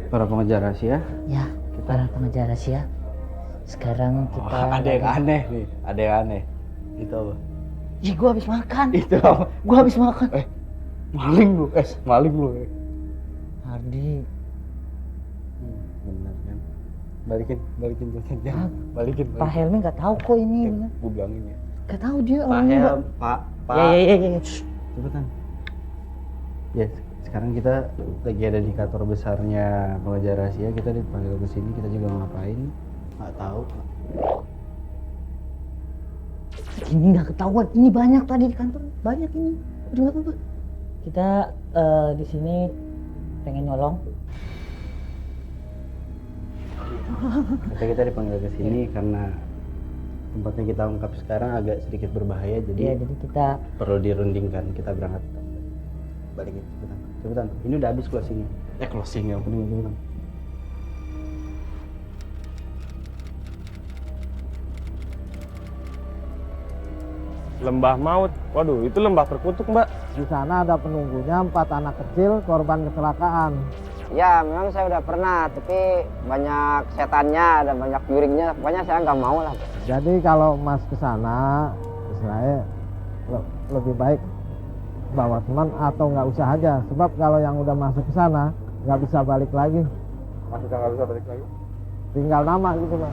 Para pengejar rahasia. Ya, para pengejar rahasia. Sekarang kita Ada yang aneh nih, ada yang aneh. Itu apa? Ih, gua habis makan. Itu apa? Gua habis makan. Maling lu, maling lu. Ardi, Bener kan? Balikin dosennya. Ah, Balikin. Pak Helmi nggak tahu kok ini bener. Gue bilangin ya. Nggak tahu dia Pak orangnya. Helm, Pak. Ya. Cepetan. Ya, sekarang kita lagi ada di kantor besarnya pengejar rahasia. Kita dipanggil ke sini, kita juga ngapain? Nggak tahu. Ini nggak ketahuan. Ini banyak tadi di kantor. Banyak ini. Udah nggak apa-apa. Kita di sini pengen nyolong. Kita dipanggil ke sini karena tempatnya kita ungkap sekarang agak sedikit berbahaya, Iya, jadi jadi kita perlu dirundingkan. Kita berangkat. Balikin, cepetan. Ini udah habis closingnya. Closing yang penting cepetan. Lembah Maut. Waduh, itu lembah terkutuk, Mbak. Di sana ada penunggunya 4 anak kecil korban kecelakaan. Ya, memang saya udah pernah, tapi banyak setannya dan banyak jurignya. Pokoknya saya nggak mau lah. Jadi kalau Mas ke sana, istilahnya lebih baik bawa teman atau nggak usah aja. Sebab kalau yang udah masuk ke sana nggak bisa balik lagi. Maksudnya nggak bisa balik lagi? Tinggal nama gitu, Pak.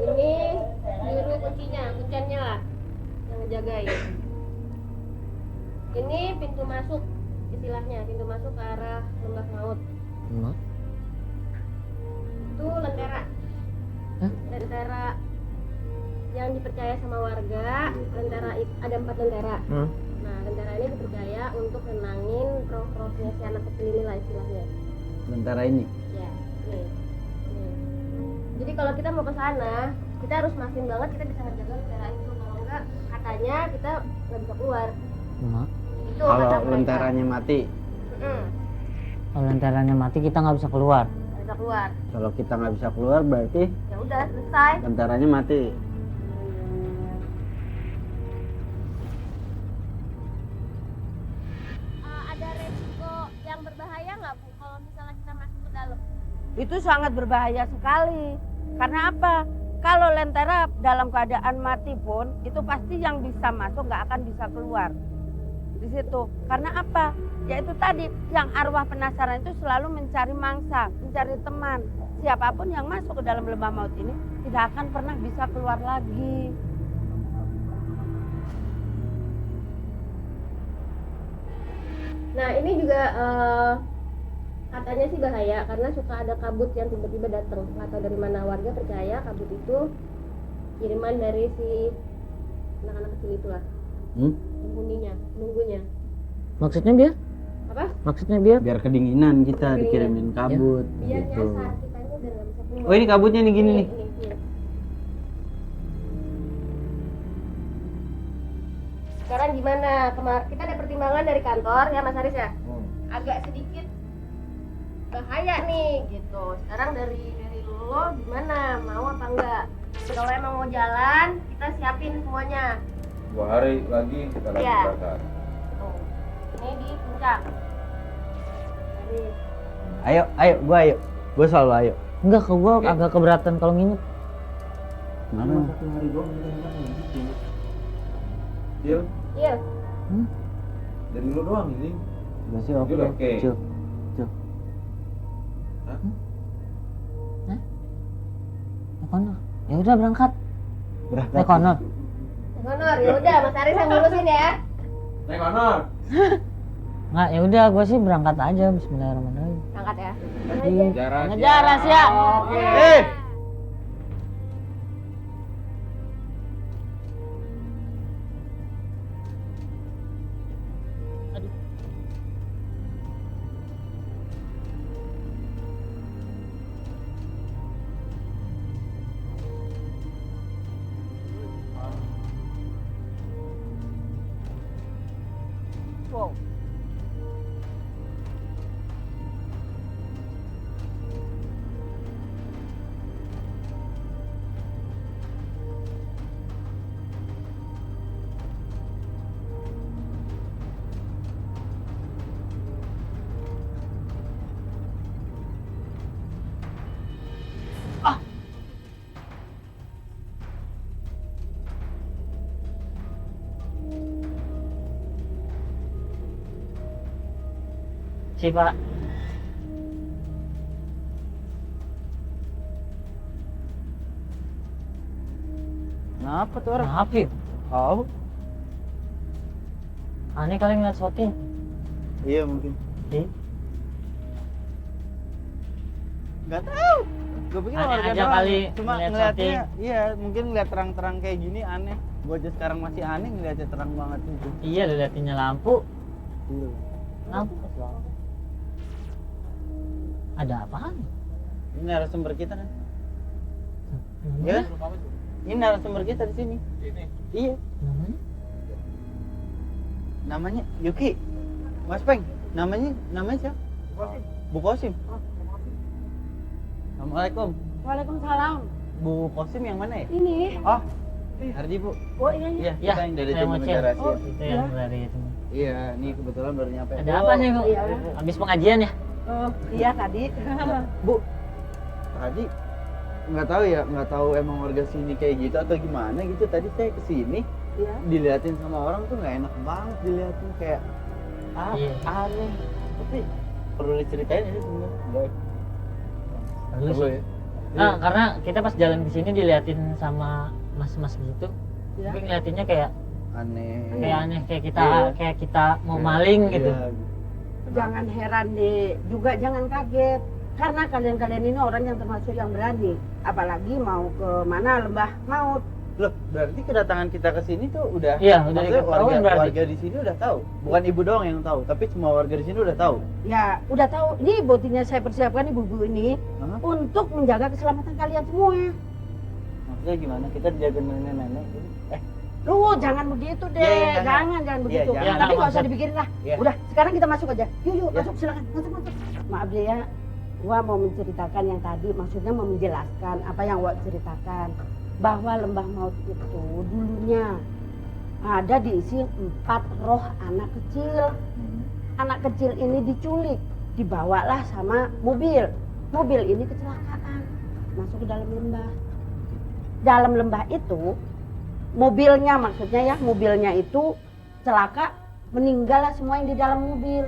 Ini biru kuncinya lah yang ngejagain. Ini pintu masuk, istilahnya pintu masuk ke arah lembah maut. Itu lentera. Hah? Lentera yang dipercaya sama warga. Ada 4 lentera. Nah, lentera ini dipercaya untuk nenangin roh-rohnya si anak kecil ini lah istilahnya. Sementara ini. Ya, nih. Jadi kalau kita mau ke sana, kita harus mastiin banget kita bisa ngejaga lentera itu. Kalau enggak, katanya kita nggak bisa keluar. Itu kata Kalau mereka. lentaranya mati, Kalau lentaranya mati kita nggak bisa keluar. Nggak bisa keluar. kalau kita nggak bisa keluar berarti Ya udah selesai. lentaranya mati. Ada resiko yang berbahaya nggak Bu kalau misalnya kita masuk ke dalam? Itu sangat berbahaya sekali. Karena apa? Kalau lentera dalam keadaan mati pun, itu pasti yang bisa masuk nggak akan bisa keluar di situ. Karena apa? Ya itu tadi, yang arwah penasaran itu selalu mencari mangsa, mencari teman. Siapapun yang masuk ke dalam lembah maut ini tidak akan pernah bisa keluar lagi. Nah ini juga katanya sih bahaya karena suka ada kabut yang tiba-tiba datang. Nggak tahu dari mana, warga percaya kabut itu kiriman dari si anak-anak kecil itulah. Penunggunya. Maksudnya biar? Apa? Maksudnya biar? Biar kedinginan kita Kedinginan. dikirimin kabut Biar gitu. nyasar kita ini udah nggak bisa keluar. Oh, ini kabutnya nih gini nih. Ini. Sekarang gimana? Kita ada pertimbangan dari kantor ya Mas Haris ya. Agak sedikit bahaya nih gitu. Sekarang dari lo gimana? Mau apa enggak? Kalau emang mau jalan, kita siapin semuanya. 2 hari lagi kita lagi Iya. berangkat. Tuh. Ini di puncak. Haris. Ayo, gua selalu ayo. Enggak, ke gua agak keberatan kalau nginep. Kenapa? Cil, Iya. dari lu doang ini. Udah sih oke. Oke. Cil. Konor. Ya udah berangkat. Berangkat. Konor. Honor, ya udah Mas Haris yang ngurusin ya. Naik Honor. Nggak, ya udah gua sih berangkat aja. Bismillahirrahmanirrahim. Angkat ya. Ngejar rahasia. Eh! Wow. Makasih, Pak. Kenapa tuh orang? Maaf ya. Oh, Aneh kali ngeliat shooting. iya mungkin. Ih, Nggak tahu. Gue pikir Aneh warga aja doang. kali Cuma ngeliat ngeliatnya, iya mungkin ngeliat terang-terang kayak gini aneh. Gue aja sekarang masih aneh ngeliatnya terang banget gitu. iya liatinnya lampu. Iya. Lampu. Ada apaan? Ini narasumber kita kan? Namanya? Iya. Ini narasumber kita di sini. Iya. Namanya? Namanya Yuki. Mas Peng. Namanya siapa? Bu Kosim. Assalamualaikum. Waalaikumsalam. Bu Kosim yang mana ya? Ini. Oh, Hardi Bu. Oh iya iya. Iya, Ya, kita yang dari saya tim mau pengejar cek. rahasia. Itu yang dari itu. Iya, ini kebetulan baru nyampe. Ada apa nih, Bu? Iya. Habis pengajian ya? Oh, iya tadi. Bu, tadi nggak tahu emang warga sini kayak gitu atau gimana gitu. Tadi saya kesini Iya. diliatin sama orang tuh nggak enak banget diliatin kayak Iya. aneh. Tapi perlu diceritain ini sebenarnya. Nggak. Perlu Perlu sih. ya. Nah, karena kita pas jalan ke sini diliatin sama mas-mas gitu. Iya. Tapi ngeliatinnya kayak Aneh. aneh Iya. kayak kita mau maling gitu. Iya. Jangan heran deh, juga jangan kaget. Karena kalian-kalian ini orang yang termasuk yang berani. Apalagi mau ke mana lembah maut. Loh, berarti kedatangan kita ke sini tuh udah Iya, udah maksudnya diketahui berarti. warga di sini udah tahu. Bukan ibu doang yang tahu, tapi semua warga di sini udah tahu. Ya, udah tahu. Ini buktinya saya persiapkan ibu-ibu ini Hah? untuk menjaga keselamatan kalian semua. Maksudnya gimana? Kita dijaga nenek-nenek gitu. Duh, jangan begitu deh. Iya, iya, jangan Iya, begitu. jangan. Tapi nggak usah Maksud- dipikirin lah. Iya. Udah, sekarang kita masuk aja. Yuk, Iya. masuk silakan. Masuk. Maaf deh ya. Gua mau menceritakan yang tadi, maksudnya mau menjelaskan apa yang gua ceritakan. Bahwa lembah maut itu dulunya ada diisi 4 roh anak kecil. Anak kecil ini diculik, dibawalah sama mobil. Mobil ini kecelakaan, masuk ke dalam lembah. Dalam lembah itu, mobilnya maksudnya ya, mobilnya itu celaka, meninggallah semua yang di dalam mobil.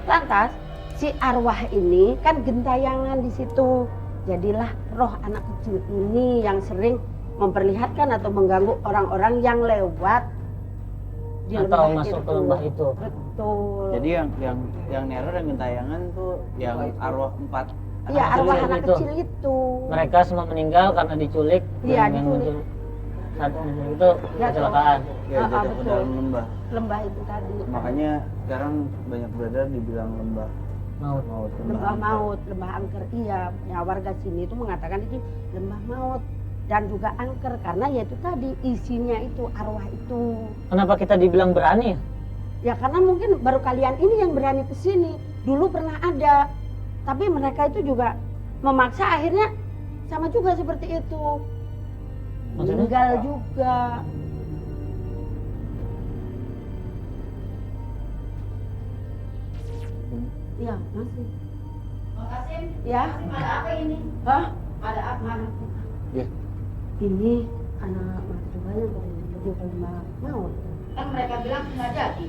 Lantas si arwah ini kan gentayangan di situ. Jadilah roh anak kecil ini yang sering memperlihatkan atau mengganggu orang-orang yang lewat di Atau lembah masuk itu. ke lembah itu. Betul. Jadi yang neror dan gentayangan tuh yang arwah 4. Iya, arwah kecil anak itu. kecil itu. Mereka semua meninggal karena diculik. Iya, dan yang diculik. muncul saat menculik itu Ya, kecelakaan. Ya jatuh ke betul. dalam lembah. Lembah itu tadi. Makanya sekarang banyak beredar dibilang lembah Maut. maut. Lembah maut, lembah angker, iya. Ya warga sini itu mengatakan itu lembah maut dan juga angker karena yaitu tadi isinya itu arwah itu. Kenapa kita dibilang berani ya? Ya karena mungkin baru kalian ini yang berani ke sini. Dulu pernah ada, tapi mereka itu juga memaksa, akhirnya sama juga seperti itu. Maksudnya? Meninggal juga. Iya, masih. Makasih. Ya. Ada apa ini? Hah? Ada apa? Iya. Ini anak mahasiswa yang pergi ke lembah maut. Kan mereka bilang nggak jadi.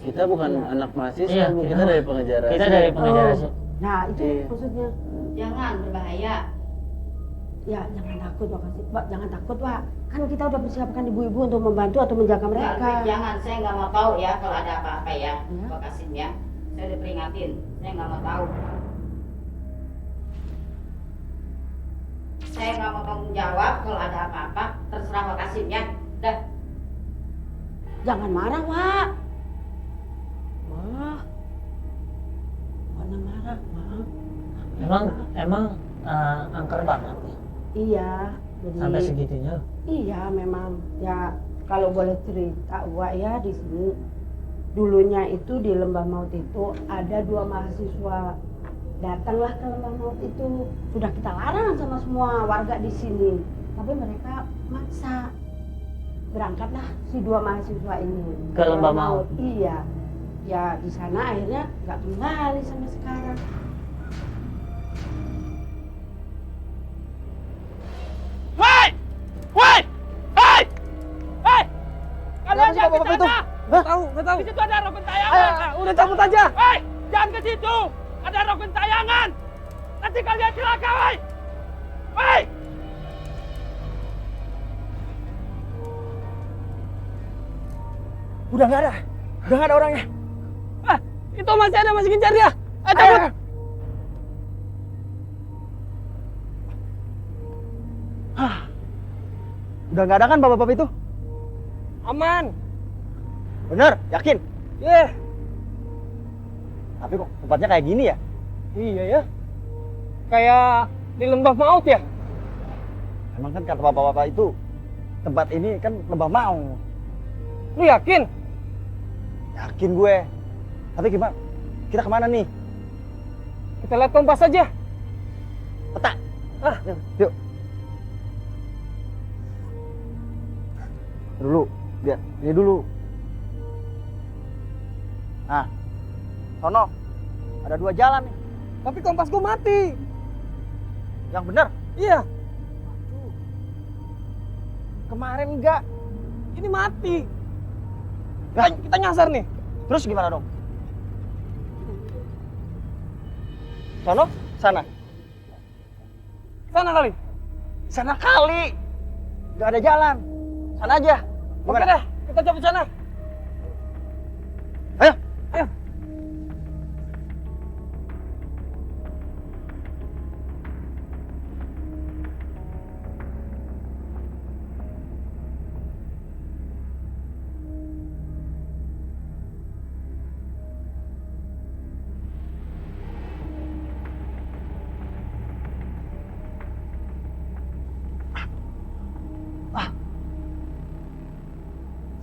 Kita bukan anak mahasiswa, Iya, Bu. kita Kita dari pengejar Kita rahasia. dari pengejar Oh. rahasia. Nah itu Iya. maksudnya. Jangan berbahaya. Ya jangan takut Pak, jangan takut Pak. Kan kita udah persiapkan ibu-ibu untuk membantu atau menjaga mereka. Jangan, saya nggak mau tahu ya kalau ada apa-apa ya, Ya. Pak Kasim ya. Saya udah peringatin, saya nggak mau tahu. Saya nggak mau tanggung jawab kalau ada apa-apa, terserah Pak Kasim ya. Dah. Jangan marah Pak. Wah, mana marah Pak? Emang angker banget nih. Iya. Jadi, Sampai segitunya. Iya memang ya kalau boleh cerita Wak ya di sini dulunya itu di Lembah Maut itu ada 2 mahasiswa datanglah ke Lembah Maut itu, sudah kita larang sama semua warga di sini tapi mereka maksa, berangkatlah si 2 mahasiswa ini Ke Lembah Maut. Iya ya, di sana akhirnya nggak kembali sampai sekarang. Kalian jangan ke sana. Nggak tahu. Di situ ada rok gentayangan. Udah cabut aja. Hei, jangan ke situ. Ada rok gentayangan. Nanti kalian celaka, woi. Woi. Udah nggak ada orangnya. Itu masih kejar dia. Ayo cabut. Udah nggak ada kan bapak-bapak itu? Aman. Bener, yakin? Yeah. Tapi kok tempatnya kayak gini ya? Iya ya. Kayak di Lembah Maut ya. Emang kan kata bapak-bapak itu tempat ini kan lembah mau. Lu yakin? Yakin gue. Tapi gimana? Kita kemana nih? Kita lihat kompas aja. Peta. Yuk. Dulu, lihat ini dulu. Nah, sono ada 2 jalan nih. Tapi kompas gua mati. Yang benar? Iya. Kemarin enggak. Ini mati. Kita nyasar nih. Terus gimana dong? Sono, sana. Sana kali. Sana kali. Gak ada jalan. Sana aja. Oke deh, kita cabut sana. Ayo. Ayo.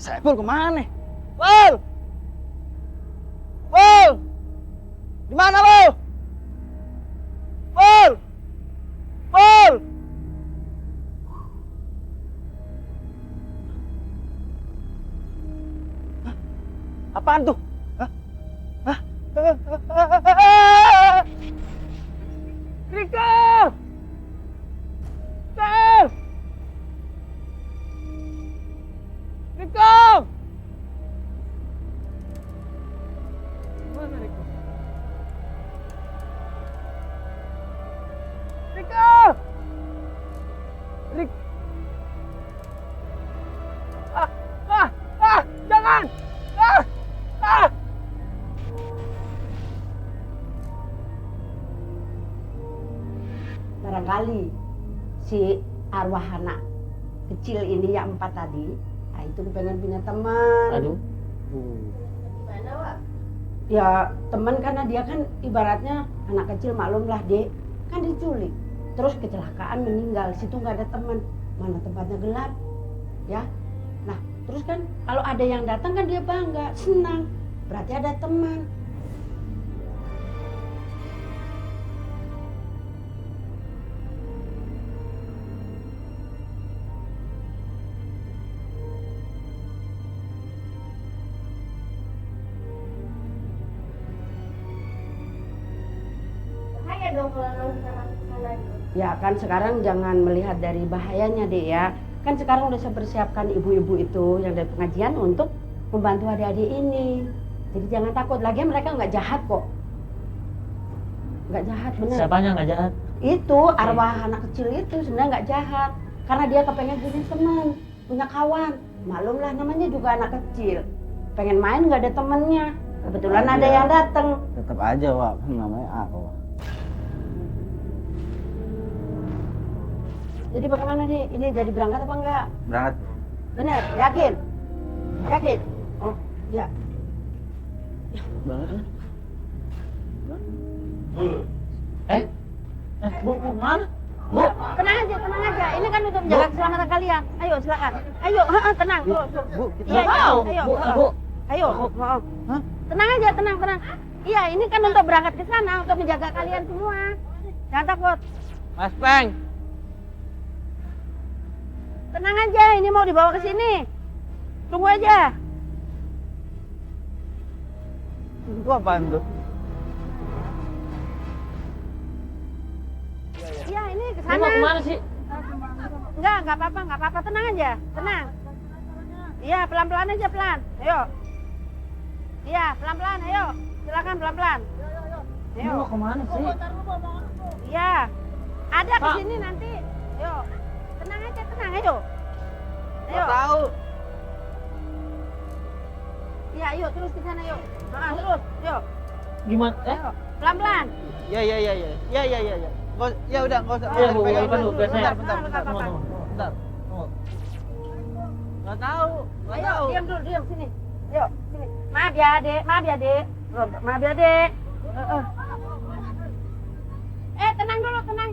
Saiful kemana? Pul! Pul! Di mana lu? Pul! Pul! Hah? Apaan tuh? Hah? Hah? Rika! Rika! Rika! Mana Rika? Rika! Rika! Jangan! Barangkali si arwah anak kecil ini yang 4 tadi, nah itu pengen punya teman. Aduh. Gimana, Wak? Ya teman karena dia kan ibaratnya anak kecil, maklum lah Dek, kan diculik, terus kecelakaan meninggal, situ nggak ada teman, mana tempatnya gelap, ya. Nah terus kan kalau ada yang datang kan dia bangga, senang, berarti ada teman. Bahaya dong kalau kita masuk ke sana gitu. Ya kan sekarang jangan melihat dari bahayanya Dek ya. Kan sekarang udah saya persiapkan ibu-ibu itu yang dari pengajian untuk membantu adik-adik ini. Jadi jangan takut, lagian mereka nggak jahat kok. Nggak jahat, bener. Siapanya nggak jahat? Itu arwah anak kecil itu sebenarnya nggak jahat, karena dia kepengen punya teman, punya kawan. Malum lah, namanya juga anak kecil, pengen main nggak ada temennya. Kebetulan ada yang datang. Tetap aja Wak, kan namanya arwah. Jadi bagaimana nih? Ini jadi berangkat apa enggak? Berangkat. Bener, yakin? Yakin? Oh, ya. Berangkat. Bu, mana? Bu, tenang aja. Ini kan untuk menjaga keselamatan kalian. Ayo, silakan. Ayo, tenang. Bu, kita Iya, tahu. ayo. Bu. Ayo. Tenang aja, tenang. Iya, ini kan untuk berangkat ke sana untuk menjaga kalian semua. Jangan takut. Mas Peng, Tenang aja, ini mau dibawa ke sini. Tunggu aja. itu apaan tuh? Iya, ini ke Ini sana. mau kemana sih? Enggak apa-apa. Tenang aja, tenang. Iya, pelan-pelan aja, pelan. Ayo. Iya, pelan-pelan, ayo. Silakan pelan-pelan. Ini Ayo. mau kemana sih? Iya. Ada ke Pak. sini nanti. Ayo. Tenang aja, tenang, ayo. Ayo. tahu. Iya, ayo terus ke sana, yuk. Terus, yuk. Gimana? Ayo. Pelan-pelan. Ya. Ya udah, nggak usah. Iya, Bu, Pegang depan dulu, biar saya. Bentar. Tunggu. Nggak tahu. Ayo, diam dulu, diam sini. Yuk, sini. Maaf ya, Dek. Maaf ya, Dek. Tenang dulu, tenang.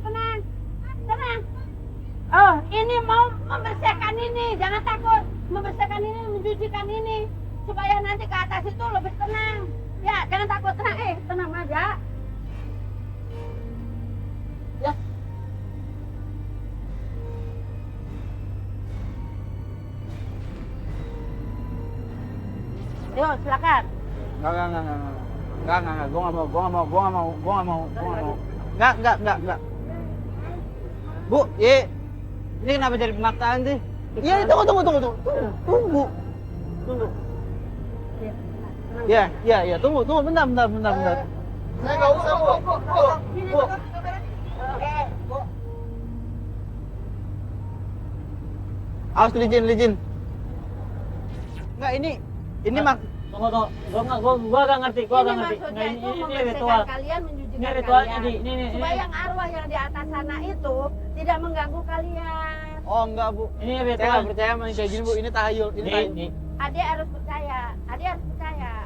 Oh, ini mau membersihkan ini. Jangan takut. Membersihkan ini, mencucikan ini. Supaya nanti ke atas itu lebih tenang. Ya, jangan takut. Tenang, tenang aja. Ya. Ayo, silakan. Enggak. Gua nggak mau. Enggak. Bu, ini kenapa jadi pemaksaan sih? Iya, tunggu. Iya, tunggu, bentar. Saya nggak usah, Bu. Awas licin. Enggak, ini mak. Tunggu. Gua gak ngerti. Maksudnya Nggak, itu ini membersihkan ritual. kalian, mencucikan Ini ritual, kalian. ini. Supaya yang arwah yang di atas sana itu tidak mengganggu kalian. Oh, enggak, Bu. Ini Saya ritual. nggak percaya sama yang kayak gini, Bu. Ini tahayul. Ini. Adik harus percaya.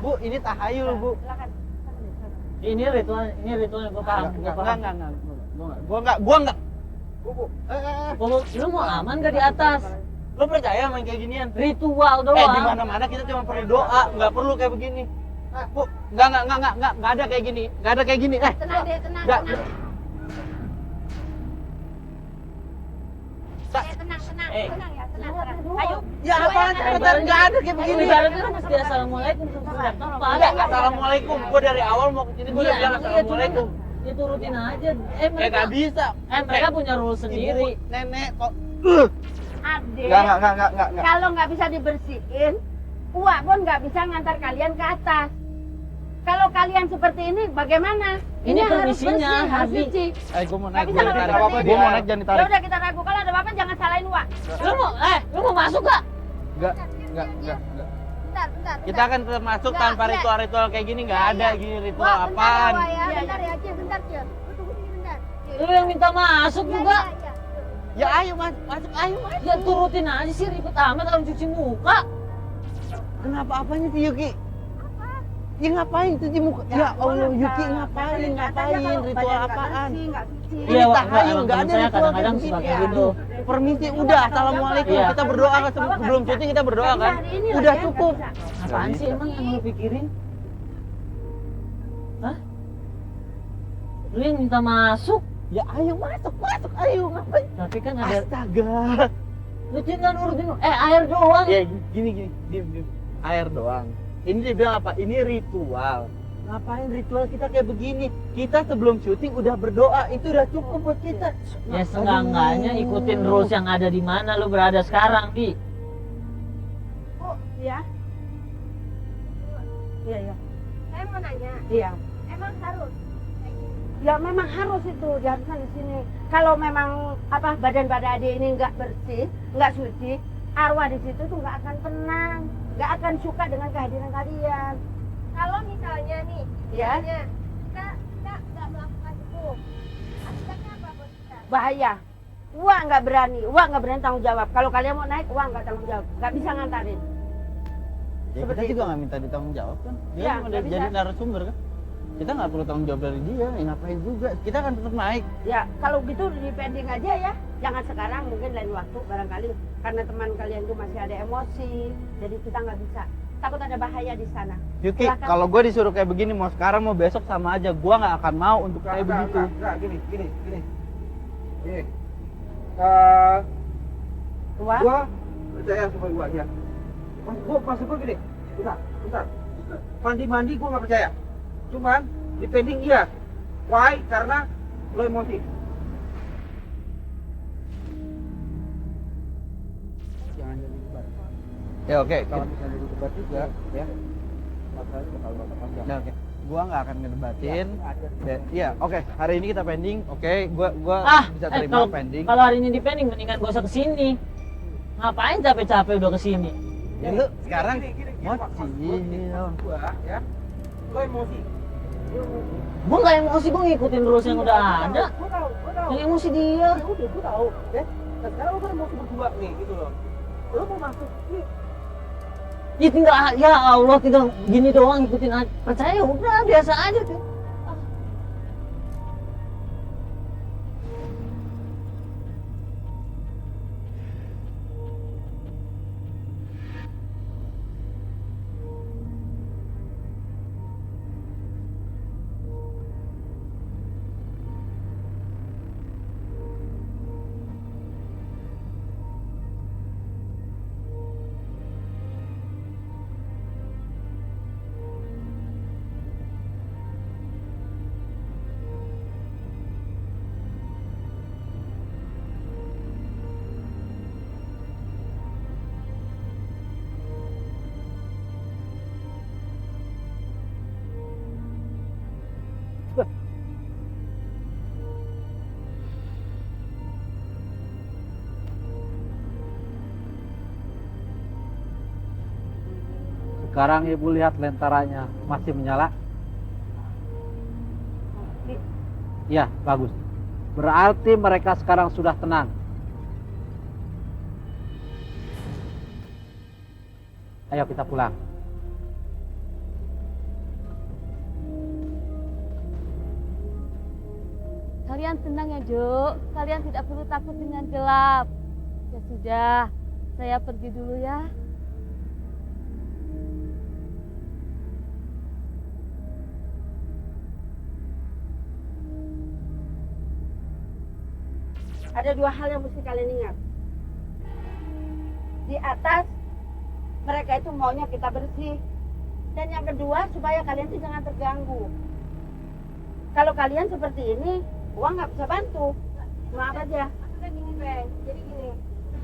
Bu, ini tahayul, Bu. Silakan. Ini ritual gua paham. Gua enggak. Bu. Lu mau aman gak di atas? Lu percaya sama yang kayak ginian? Ritual Di doang. mana-mana kita cuma perlu doa, nggak perlu kayak begini. Bu, nggak ada kayak gini. Nggak ada kayak gini. Tenang deh, tenang. Nggak. Tenang Eh. ya, tenang. Ayo. Ya apaan? Cepetan, nggak ada kayak begini. Ibaratnya kan mesti assalamualaikum setiap tempat. Enggak, assalamualaikum. Gua dari awal mau ke sini gua udah bilang assalamualaikum. Itu rutin aja. Nggak bisa. Mereka punya rule sendiri. Ibu, nenek kok. Adik. Nggak. Kalau nggak bisa dibersihin, Uak pun nggak bisa ngantar kalian ke atas. Kalau kalian seperti ini, bagaimana? Ini harus permisinya, bersih, harus Habib. cuci. Gua mau Nggak naik. bisa nggak Gua berhenti. mau naik jangan Ya ditarik. udah kita ragu. Kalau ada apa-apa jangan salahin Uak. Lu mau masuk gak? Enggak. Bentar. Kita akan tetap masuk Nggak, tanpa ya. ritual-ritual kayak gini, nggak ada gini ritual Wak, bentar ya, apaan. Wak, ya. Bentar ya, Cil. Bentar, Cil. Lu tunggu sini bentar. Lu yang minta masuk juga. Ya ayo masuk, ayo. Ya turutin aja sih, ribet amat orang cuci muka. Kenapa apanya sih Yuki? Ya ngapain cuci muka? Ya Allah Yuki ngapain ritual apaan? Iya, Wak, tahayul, emang nggak temen ada saya ritual kadang-kadang kayak suka begini. kayak gitu. Permisi udah, assalamualaikum. Iya. Kita berdoa kan sebelum syuting kita berdoa kan? Udah cukup. Apaan sih emang yang lu pikirin? Hah? Lu yang minta masuk? Ya ayo masuk, ayo ngapain? Tapi kan ada... Astaga. Lu jangan urutin... air doang. Ya gini, diem. Air doang. Ini dia bilang apa? Ini ritual. Ngapain ritual kita kayak begini? Kita sebelum syuting udah berdoa, itu udah cukup buat kita. Ya seenggak-enggaknya ikutin rules yang ada di mana lu berada sekarang, Di. Oh, ya. Iya, iya. Saya mau nanya, Iya. emang harus kayak gini? Ya memang harus itu diharuskan di sini. Kalau memang apa badan pada adik ini nggak bersih, nggak suci, arwah di situ tuh nggak akan tenang, nggak akan suka dengan kehadiran kalian. Kalau misalnya nih, Ya. misalnya kita nggak melakukan itu, akibatnya apa buat kita? Bahaya. Wak nggak berani tanggung jawab. Kalau kalian mau naik, wak nggak tanggung jawab, nggak bisa ngantarin. Ya kita Seperti juga itu. nggak minta ditanggung jawab kan. Dia Ya, cuma nggak jadi bisa. narasumber kan. Kita nggak perlu tanggung jawab dari dia. Ya, ngapain juga? Kita kan tetap naik. Ya kalau gitu di pending aja ya. Jangan sekarang, mungkin lain waktu barangkali karena teman kalian tuh masih ada emosi, jadi kita nggak bisa. Takut ada bahaya di sana. Yuki, Silakan. kalau gue disuruh kayak begini mau sekarang mau besok sama aja. Gue nggak akan mau untuk kayak begitu. Gini. Wak, Gua percaya sama gua ya. Maksud gua gini. Bentar. Mandi gua nggak percaya. Cuman depending iya. Why? Karena lo emosi. Jangan jadi debat. Ya oke. Kalau misalnya jadi debat juga, ya. Masalahnya bakal panjang. Ya, oke. Gua nggak akan ngedebatin. Iya, oke. Hari ini kita pending. Oke, gua bisa terima pending. Kalau hari ini di pending, mendingan gak usah kesini. Ngapain capek-capek udah kesini? Ya, lu sekarang Gini, mochi. maksud gua ya. Lo emosi. Gue gak emosi, gue ngikutin rules yang udah ada. Gua tahu. Yang emosi dia. Ya udah, gua tahu. Ya. Nah, sekarang lo kan emosi berdua nih, gitu loh. Lo mau masuk nih. Ya tinggal, ya Allah, tinggal gini doang ngikutin aja. Percaya udah, biasa aja tuh. Sekarang ibu lihat lentaranya masih menyala. Ya, bagus. Berarti mereka sekarang sudah tenang. Ayo kita pulang. Kalian tenang ya, Jo. Kalian tidak perlu takut dengan gelap. Ya sudah, saya pergi dulu ya. ada dua hal yang mesti kalian ingat. Di atas, mereka itu maunya kita bersih. Dan yang kedua, supaya kalian itu jangan terganggu. Kalau kalian seperti ini, uang nggak bisa bantu. Maaf aja. Maksudnya gini, Bang. Jadi gini,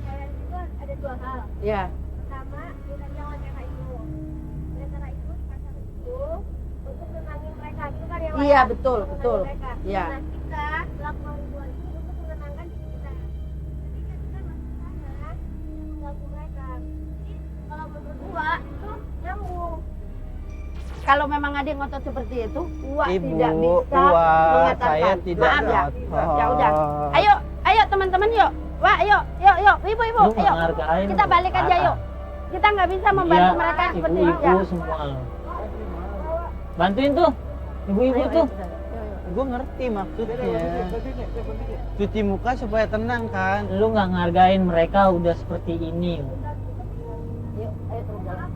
kalian itu ada dua hal. Ya. Pertama, kita jangan lentera itu. Lentera itu dipasang itu untuk menenangin mereka. Itu kan yang Iya, layak, betul, untuk betul. menenangin mereka. Iya. Nah, kita melakukan ritual ini untuk menenangkan diri kita. Ketika kita masuk ke sana, kita mengganggu mereka. Jadi, kalau berdua itu nyambung. Kalau memang ada yang ngotot seperti itu, Uwa Ibu, tidak bisa Uwa, mengatakan. saya tidak Maaf ya. ngotot. Ya udah. Ayo teman-teman yuk. Wah, yuk, ibu, Lu ayo. menghargain Kita balik aja yuk. Kita nggak bisa membantu Iya, mereka seperti ini. ibu-ibu semua. Bantuin tuh, ibu-ibu tuh. Gue ngerti maksudnya. Cuci muka supaya tenang kan. Lu nggak ngargain mereka udah seperti ini. Ayo terus jalan.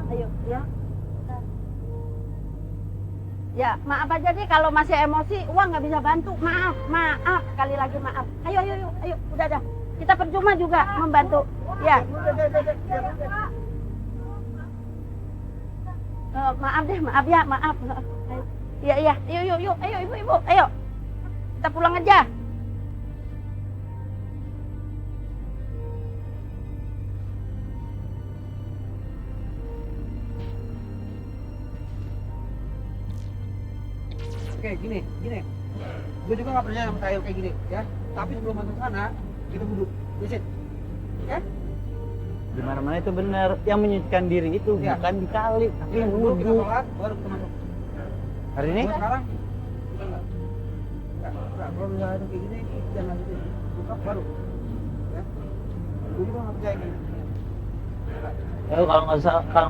Ayo, ya. Ya, maaf aja deh kalau masih emosi, uang nggak bisa bantu. Maaf, sekali lagi maaf. Ayo, udah dah. Kita percuma juga membantu. Ya. Maaf deh, maaf ya, maaf. Iya, yuk, ayo ibu, ayo. Kita pulang aja. Oke, gini. Gue juga nggak percaya sama kayak gini, ya. Tapi sebelum masuk sana, kita wudhu. Biasin. Ya? Di mana-mana itu benar. Yang menyucikan diri itu Ya. bukan di kali, tapi Kita wudhu, kita wudhu. sholat, baru kita masuk. Hari ini? Gua sekarang enggak. Kalau misalnya ada kayak gini, jangan buka baru. Ya. Gue juga nggak percaya gini. Ya kalau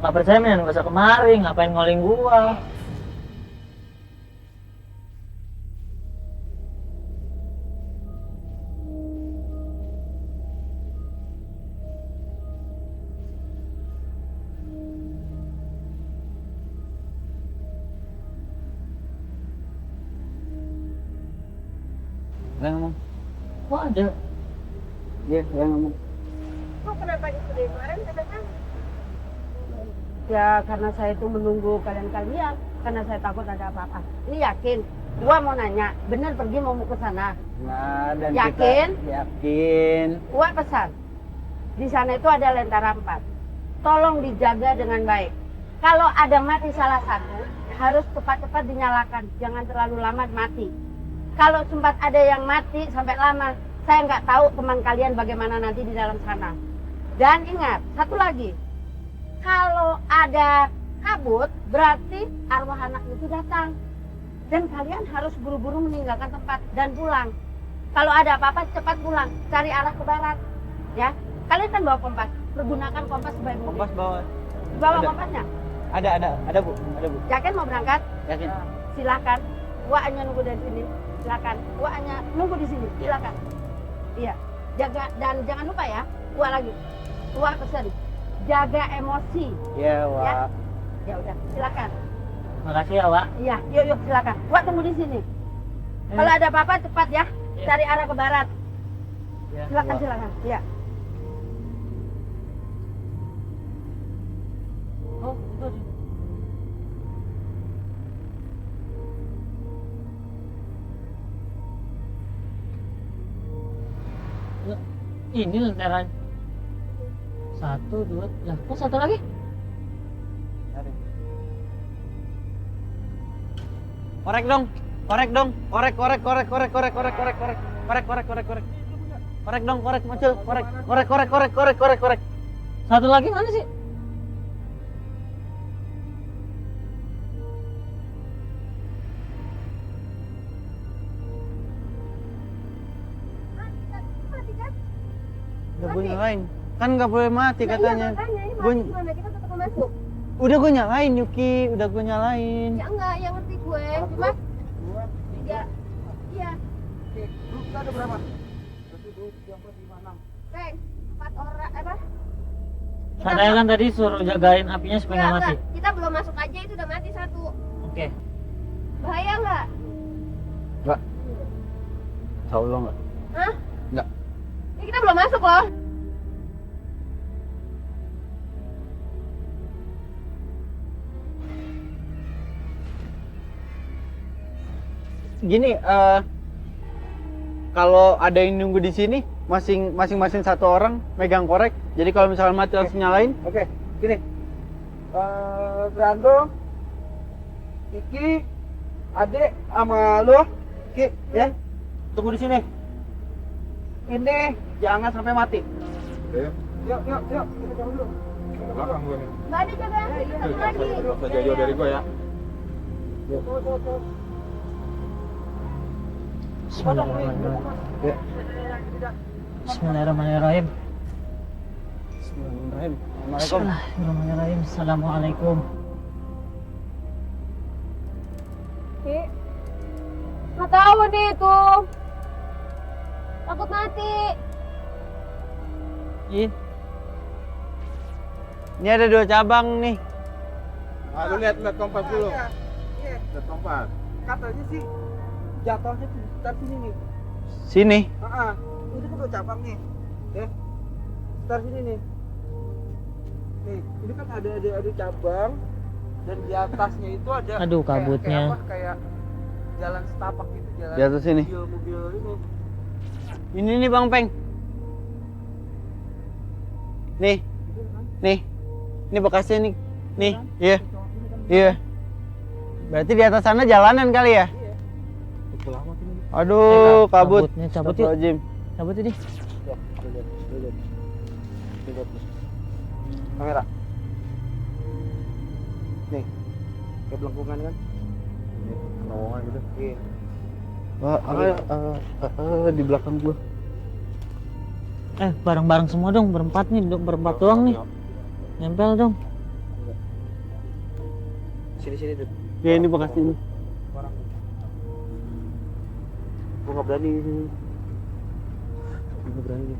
nggak percaya mending nggak usah kemari, ngapain ngoling gua. Nggak ngomong. Kok ada? Iya, nggak ngomong. Kok kenapa itu dari kemarin katanya? Ya karena saya itu menunggu kalian-kalian, karena saya takut ada apa-apa. Ini yakin, gua mau nanya, bener pergi mau ke sana? Nah, dan Yakin? kita yakin. Gua pesan, di sana itu ada Lentera 4. Tolong dijaga dengan baik. Kalau ada mati salah satu, harus cepat-cepat dinyalakan, jangan terlalu lama mati. Kalau sempat ada yang mati sampai lama, saya nggak tahu teman kalian bagaimana nanti di dalam sana. Dan ingat, satu lagi, kalau ada kabut, berarti arwah anak itu datang. Dan kalian harus buru-buru meninggalkan tempat dan pulang. Kalau ada apa-apa, cepat pulang, cari arah ke barat. Ya, kalian kan bawa kompas, pergunakan kompas sebaik mungkin. Kompas bawa. Bawa Ada. kompasnya. Ada Bu. Yakin mau berangkat? Yakin. Silakan. Gua hanya nunggu dari sini. Silakan. Gua hanya nunggu di sini. Silakan. Iya. Jaga dan jangan lupa ya. Gua lagi. Gua pesan. Jaga emosi. Iya, Wak. Ya udah, silakan. Makasih ya, Wak. Iya, yuk silakan. Gua tunggu di sini. Kalau ada apa-apa cepat ya. Cari arah ke barat. Ya, Silakan, Wak. silakan. Iya. Oh, itu. Ini lentera 1, 2, lah kok satu lagi? Korek dong. Korek dong. Korek dong, korek muncul. Korek. Satu lagi mana sih? Udah gue nyalain. Kan nggak boleh mati katanya. Makanya ini Gue mati gimana? Kita tetap mau masuk. udah gue nyalain Yuki, udah gue nyalain. Ya enggak, yang ngerti gue. Cuma 3. Iya. Kita ada berapa? 1, 2, 3, 4, 5, 6. Peng, 4 orang apa? Saya kan tadi suruh jagain apinya supaya nggak mati. Enggak. Kita belum masuk aja itu udah mati 1. Oke. Bahaya nggak? Enggak. Insya Allah enggak. Hah? Enggak. Ini kita belum masuk loh. Gini, kalau ada yang nunggu di sini, masing-masing satu orang megang korek. Jadi kalau misalnya mati harus nyalain. Oke, gini. Brando, Iki, Adek, sama lo, Ki, ya. Tunggu di sini. Ini jangan sampai mati. Yuk. Yuk. Kita jalan dulu. Belakang gue nih. Nggak ada jaga satu lagi. Usah jauh dari gue ya. Tuh. Bismillahirrahmanirrahim. Ya. Bismillahirrahmanirrahim. Bismillahirrahmanirrahim. Assalamualaikum. Bismillahirrahmanirrahim. Assalamualaikum. Ki, nggak tahu deh itu. Takut mati. Ini ada 2 cabang nih. Ah, lu lihat kompas dulu. Iya. Lihat kompas. Katanya sih jatuhnya tuh sekitar sini nih. Sini. Ini kan 2 cabang nih. Ya. Sekitar sini nih. Nih, ini kan ada cabang dan di atasnya itu ada Aduh, kabutnya. kayak jalan setapak gitu, jalan Di atas sini. mobil ini. Ini nih Bang Peng. Nih. Ini bekasnya nih. Nih, iya. Iya. Berarti di atas sana jalanan kali ya? Aduh, kabut. Kabutnya cabut yuk. Astagfirullahaladzim. Cabut ini. Kamera. Nih. Kayak belengkungan kan? Terowongan gitu. Iya. Di belakang gua. Bareng-bareng semua dong, berempat nih, berempat doang nih. Nempel dong. Sini tuh. Ya ini bekas ini. Gua nggak berani di sini. Nggak berani.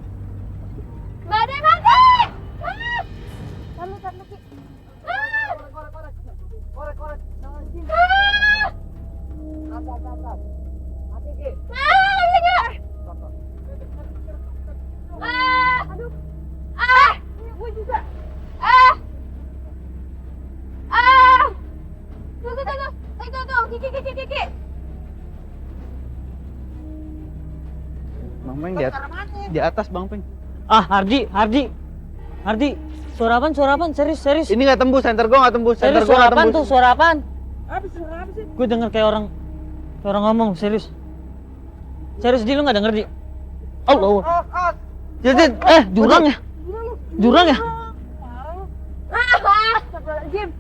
Badai mati! Taruh Ki. Korek. Mati Ki. Aduh. Gue juga. Tuh. Kiki. Bang Peng di atas Bang Peng. Hardi. Suara apaan? Serius. Ini nggak tembus, center gua nggak tembus. Center Serius, gua suara nggak apaan tembus. tuh? Suara apaan? Suara apa sih? Gue denger kayak orang ngomong, serius. Serius, Di, lu nggak denger, Di? Allah. Jadi, Jurang ya? Astagfirullahaladzim.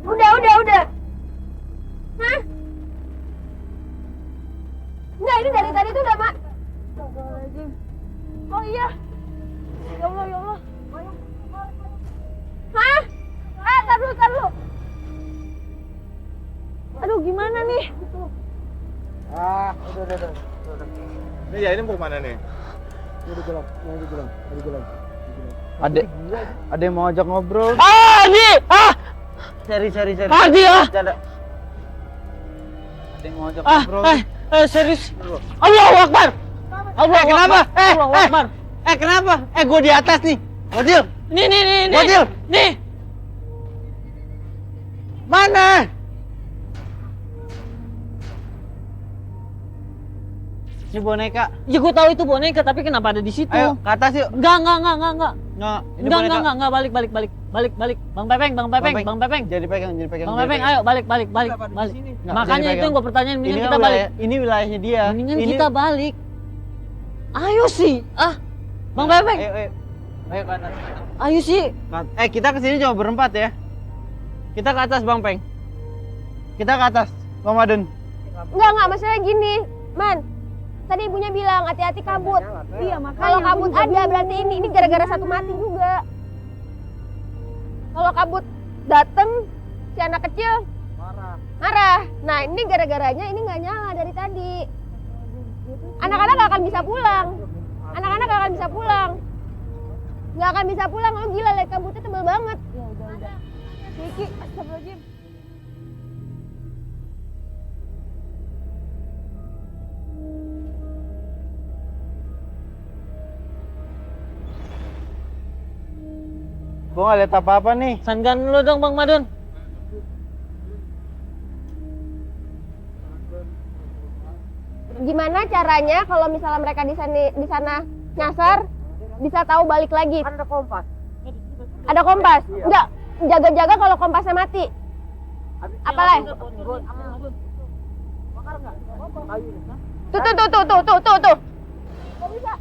Udah. Hah? Enggak, ini dari tadi tuh udah, Mak. Astagfirullahaladzim. Oh iya. Ya Allah. Hah? Tar dulu. Aduh, gimana nih? Udah. Ini ya ini mau kemana nih? Udah gelap. ada yang mau ajak ngobrol. Di! Cari. Hardi, Ada yang mau ajak ngobrol. Serius. Allahu Akbar. Kenapa? Allahu Akbar. Kenapa? Gua di atas nih. Godil. Nih. Godil. Nih. Mana? Ini boneka. Ya gue tahu itu boneka, tapi kenapa ada di situ? Ayo ke atas yuk. Enggak. Ini boneka. Enggak, balik. Bang Pepeng. Jadi pegang. Bang Pepeng, ayo balik. Nggak, Makanya jadi itu yang gue pertanyain, Ini mendingan kan kita balik. ini wilayahnya dia. Mendingan kita balik. Ayo sih. Bang Pepeng. Ayo ke atas. Ayo sih. Kita kesini cuma berempat ya. Kita ke atas Bang Peng. Kita ke atas, Bang Madun. Enggak, masalahnya gini, Man. Tadi ibunya bilang hati-hati kabut. Iya, makanya. Kalau kabut ada berarti ini gara-gara satu mati juga. Kalau kabut dateng si anak kecil marah. Nah, ini gara-garanya ini nggak nyala dari tadi. Anak-anak nggak akan bisa pulang. Nggak akan bisa pulang. Oh gila, lihat kabutnya tebal banget. Ya udah. Kiki, astagfirullahaladzim. Gua nggak lihat apa-apa nih. Sandan dulu dong Bang Madun. Gimana caranya kalau misalnya mereka di sana nyasar bisa tahu balik lagi? Ada kompas. Enggak, jaga-jaga kalau kompasnya mati. Apalagi? Tuh. Kok bisa?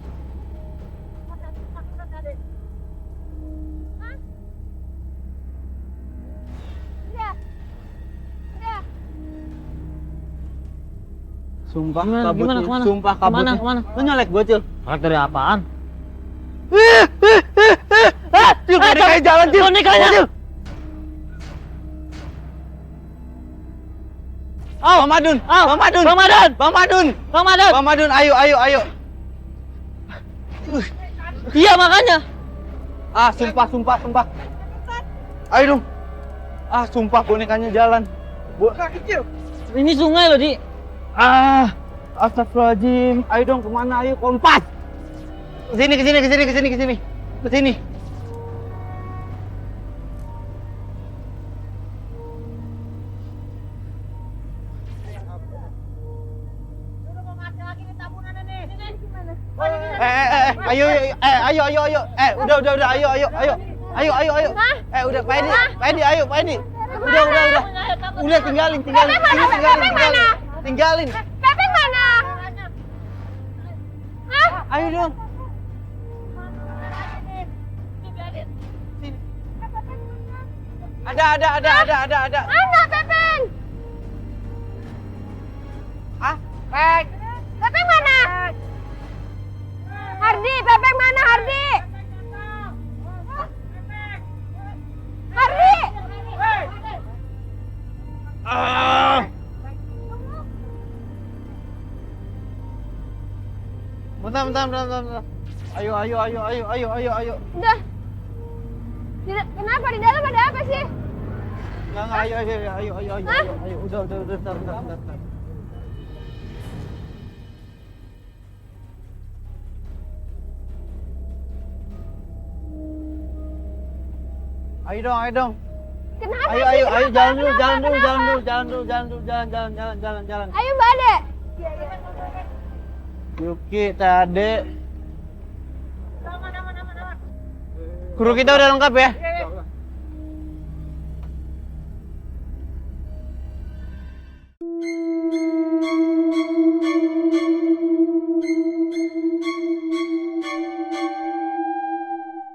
Sumpah Gimana? kabutnya. Kemana? Sumpah kabutnya. Kemana? Lu nyolek gua, Cil. Nyolek dari apaan? Cil, bonekanya jalan, Cil. Bonekanya. Cil. Bang Madun. Bang Madun, ayo. Iya makanya. Sumpah. Ayo dong. Sumpah bonekanya jalan. Ini sungai loh, Di. Astagfirullahaladzim. Ayo dong, kemana? Ayo, kompas. Kesini. Ayo. Udah, ayo. Udah, Pak Edi, ayo. Udah tinggalin. Tinggalin. Pepeng mana? Hah? Ayo dong. Ada. Mana Pepeng? Peng. Pepeng mana? Hardi, Pepeng mana Hardi? Hardi! Bentar. Ayo. Udah. Kenapa di dalam ada apa sih? Enggak, ayo. Udah, bentar. Ayo dong. Kenapa Ayo, sih? jalan dulu. Jalan. Ayo Mbak Ade. Yuki, Tade. Kru kita udah lengkap ya? Iya.